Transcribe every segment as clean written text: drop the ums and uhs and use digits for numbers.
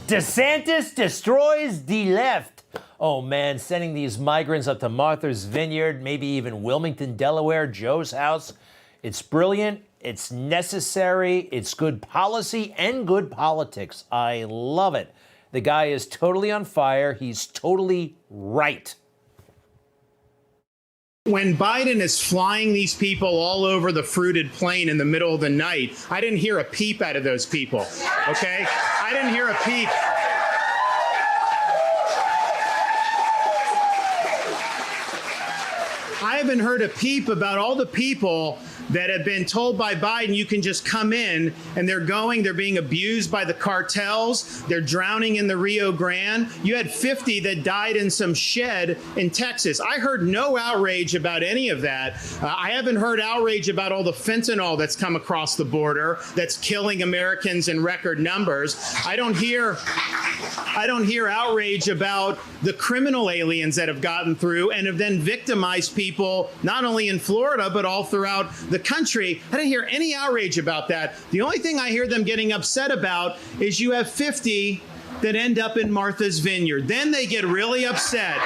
DeSantis destroys the left. Oh man, sending these migrants up to Martha's Vineyard, maybe even Wilmington, Delaware, Joe's house. It's brilliant. It's necessary. It's good policy and good politics. I love it. The guy is totally on fire. He's totally right. When Biden is flying these people all over the fruited plain in the middle of the night, I didn't hear a peep out of those people, okay? I didn't hear a peep. I haven't heard a peep about all the people that have been told by Biden you can just come in, and they're being abused by the cartels. They're drowning in the Rio Grande. You had 50 that died in some shed in Texas. I heard no outrage about any of that. I haven't heard outrage about all the fentanyl that's come across the border that's killing Americans in record numbers. I don't hear outrage about the criminal aliens that have gotten through and have then victimized people, not only in Florida, but all throughout the country. I didn't hear any outrage about that. The only thing I hear them getting upset about is you have 50 that end up in Martha's Vineyard. Then they get really upset.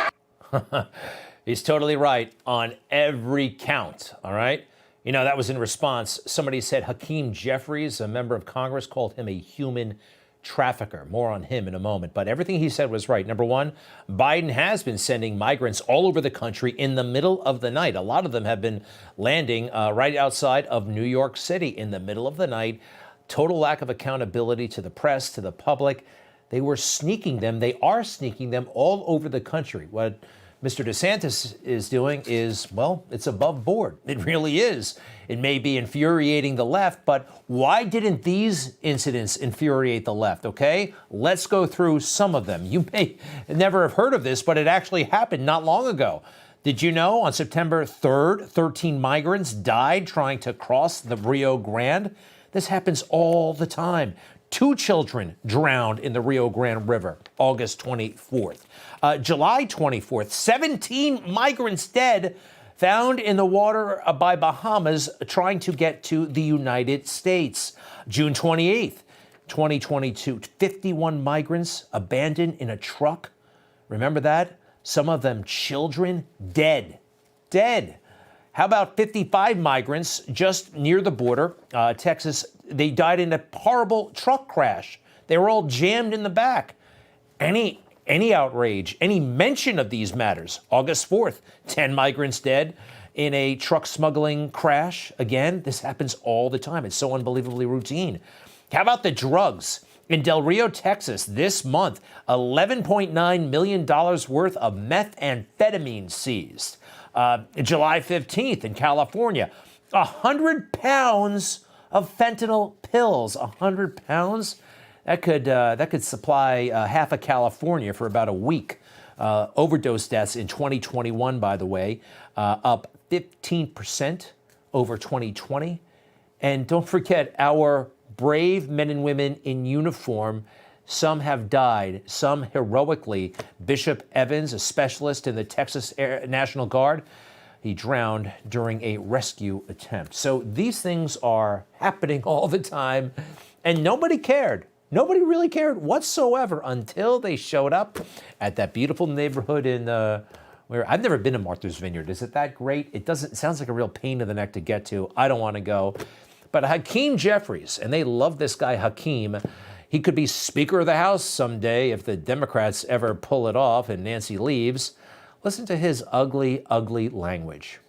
He's totally right on every count, all right? You know, that was in response. Somebody said Hakeem Jeffries, a member of Congress, called him a human trafficker. More on him in a moment. But everything he said was right. Number one, Biden has been sending migrants all over the country in the middle of the night. A lot of them have been landing right outside of New York City in the middle of the night. Total lack of accountability to the press, to the public. They were sneaking them. They are sneaking them all over the country. What Mr. DeSantis is doing is, well, it's above board. It really is. It may be infuriating the left, but why didn't these incidents infuriate the left, okay? Let's go through some of them. You may never have heard of this, but it actually happened not long ago. Did you know on September 3rd, 13 migrants died trying to cross the Rio Grande? This happens all the time. 2 children drowned in the Rio Grande River, August 24th. July 24th, 17 migrants dead, found in the water by Bahamas trying to get to the United States. June 28th, 2022, 51 migrants abandoned in a truck. Remember that? Some of them children, dead. How about 55 migrants just near the border, Texas? They died in a horrible truck crash. They were all jammed in the back. Any outrage, any mention of these matters? August 4th, 10 migrants dead in a truck smuggling crash. Again, this happens all the time. It's so unbelievably routine. How about the drugs? In Del Rio, Texas, this month, $11.9 million worth of methamphetamine seized. July 15th in California, 100 pounds of fentanyl pills. 100 pounds? That could supply half of California for about a week. Overdose deaths in 2021, by the way, up 15% over 2020. And don't forget our brave men and women in uniform. Some have died, some heroically. Bishop Evans, a specialist in the Texas National Guard, he drowned during a rescue attempt. So these things are happening all the time, and nobody cared. Nobody really cared whatsoever until they showed up at that beautiful neighborhood in where I've never been to Martha's Vineyard. Is it that great? It sounds like a real pain in the neck to get to. I don't want to go. But Hakeem Jeffries, and they love this guy Hakeem. He could be Speaker of the House someday if the Democrats ever pull it off and Nancy leaves. Listen to his ugly, ugly language.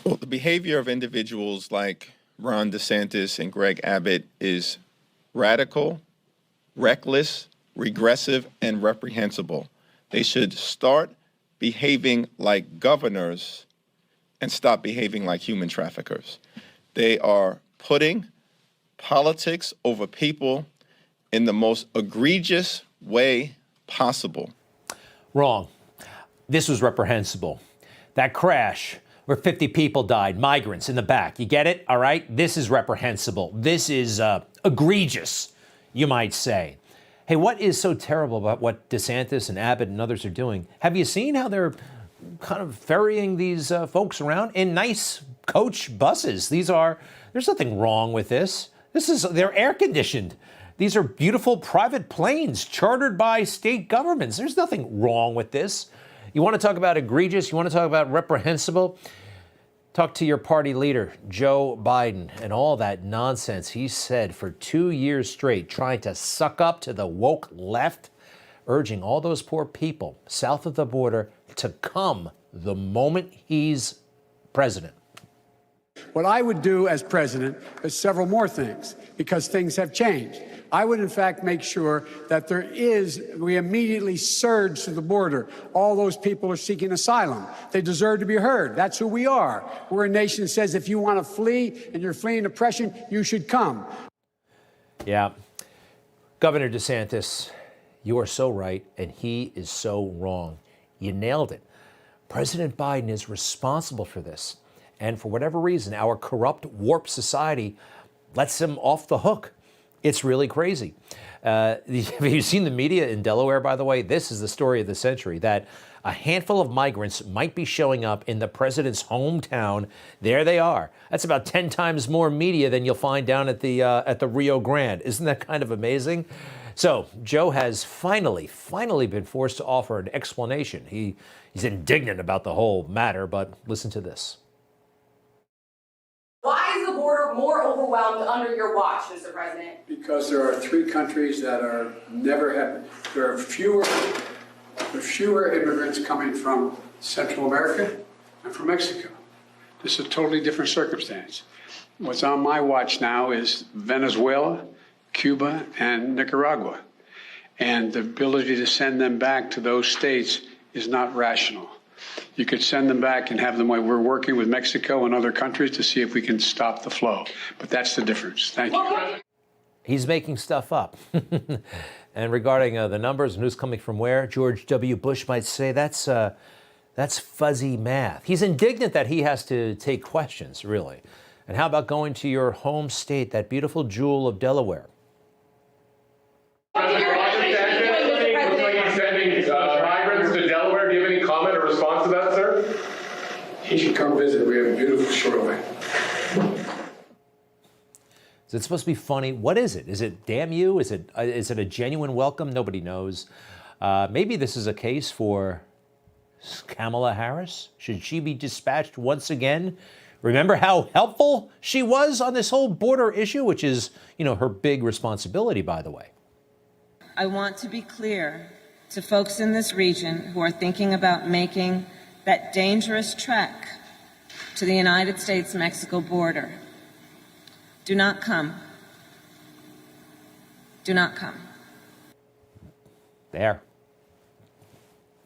Well, the behavior of individuals like Ron DeSantis and Greg Abbott is radical, reckless, regressive, and reprehensible. They should start behaving like governors and stop behaving like human traffickers. They are putting politics over people in the most egregious way possible. Wrong. This was reprehensible. That crash where 50 people died, migrants in the back. You get it? All right? This is reprehensible. This is egregious, you might say. Hey, what is so terrible about what DeSantis and Abbott and others are doing? Have you seen how they're kind of ferrying these folks around in nice coach buses? There's nothing wrong with this. They're air conditioned. These are beautiful private planes chartered by state governments. There's nothing wrong with this. You want to talk about egregious? You want to talk about reprehensible? Talk to your party leader, Joe Biden, and all that nonsense he said for 2 years straight, trying to suck up to the woke left, urging all those poor people south of the border to come the moment he's president. What I would do as president is several more things, because things have changed. I would, in fact, make sure that we immediately surge to the border. All those people are seeking asylum. They deserve to be heard. That's who we are. We're a nation that says if you want to flee and you're fleeing oppression, you should come. Yeah. Governor DeSantis, you are so right, and he is so wrong. You nailed it. President Biden is responsible for this. And for whatever reason, our corrupt, warped society lets him off the hook. It's really crazy. Have you seen the media in Delaware, by the way? This is the story of the century, that a handful of migrants might be showing up in the president's hometown. There they are. That's about 10 times more media than you'll find down at the Rio Grande. Isn't that kind of amazing? So Joe has finally been forced to offer an explanation. He's indignant about the whole matter, but listen to this. Why is the border more overwhelmed under your watch, Mr. President? Because there are 3 countries that there are fewer immigrants coming from Central America and from Mexico. This is a totally different circumstance. What's on my watch now is Venezuela, Cuba, and Nicaragua. And the ability to send them back to those states is not rational. You could send them back and have them. We're working with Mexico and other countries to see if we can stop the flow. But that's the difference. Thank you. He's making stuff up. And regarding the numbers and who's coming from where, George W. Bush might say that's fuzzy math. He's indignant that he has to take questions, really. And how about going to your home state, that beautiful jewel of Delaware? He should come visit. We have a beautiful shoreline. Is it supposed to be funny? What is it? Is it damn you? Is it a genuine welcome? Nobody knows. Maybe this is a case for Kamala Harris. Should she be dispatched once again? Remember how helpful she was on this whole border issue, which is, her big responsibility, by the way. I want to be clear to folks in this region who are thinking about making that dangerous trek to the United States-Mexico border. Do not come. Do not come. There.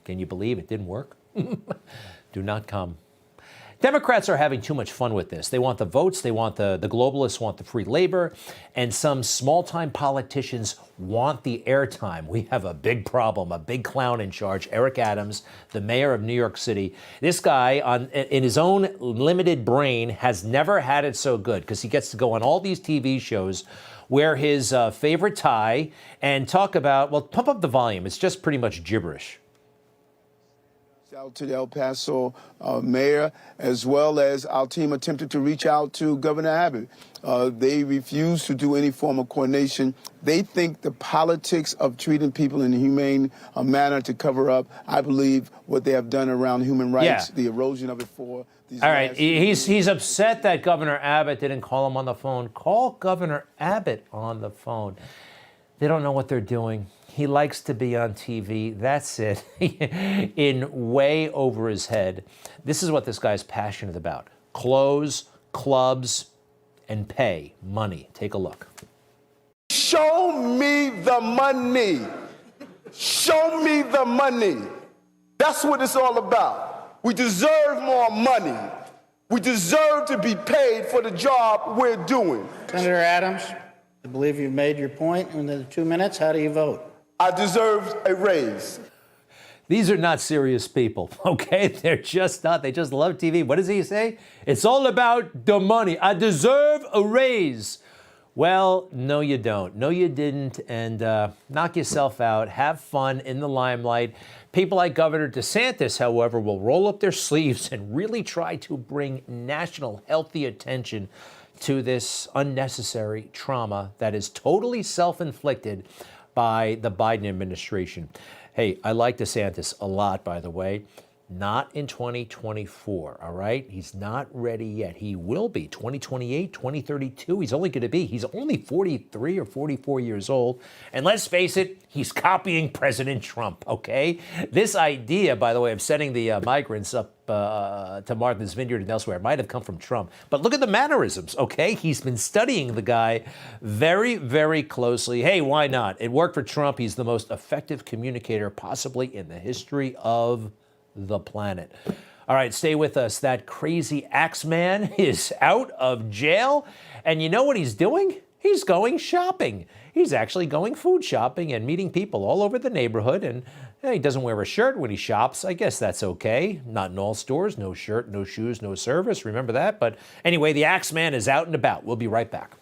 Can you believe it didn't work? Do not come. Democrats are having too much fun with this. They want the votes, they want the globalists want the free labor, and some small-time politicians want the airtime. We have a big problem, a big clown in charge, Eric Adams, the mayor of New York City. This guy, in his own limited brain, has never had it so good because he gets to go on all these TV shows, wear his favorite tie, and talk about, well, pump up the volume. It's just pretty much gibberish. Out to the El Paso mayor, as well as our team attempted to reach out to Governor Abbott. They refused to do any form of coordination. They think the politics of treating people in a humane manner to cover up, I believe, what they have done around human rights, the erosion of it for these. All right, he's upset that Governor Abbott didn't call him on the phone. Call Governor Abbott on the phone. They don't know what they're doing. He likes to be on TV. That's it. In way over his head. This is what this guy's passionate about. Clothes, clubs, and pay. Money. Take a look. Show me the money. Show me the money. That's what it's all about. We deserve more money. We deserve to be paid for the job we're doing. Senator Adams, I believe you've made your point in the 2 minutes. How do you vote? I deserve a raise. These are not serious people, okay? They're just not. They just love TV. What does he say? It's all about the money. I deserve a raise. Well, no, you don't. No, you didn't. And knock yourself out. Have fun in the limelight. People like Governor DeSantis, however, will roll up their sleeves and really try to bring national healthy attention to this unnecessary trauma that is totally self-inflicted by the Biden administration. Hey, I like DeSantis a lot, by the way. Not in 2024, all right? He's not ready yet. He will be 2028, 2032. He's only 43 or 44 years old. And let's face it, he's copying President Trump, okay? This idea, by the way, of sending the migrants up to Martha's Vineyard and elsewhere might have come from Trump. But look at the mannerisms, okay? He's been studying the guy very, very closely. Hey, why not? It worked for Trump. He's the most effective communicator possibly in the history of the planet. All right, stay with us. That crazy Axeman is out of jail. And you know what he's doing? He's going shopping. He's actually going food shopping and meeting people all over the neighborhood. And he doesn't wear a shirt when he shops. I guess that's okay. Not in all stores. No shirt, no shoes, no service. Remember that? But anyway, the Axeman is out and about. We'll be right back.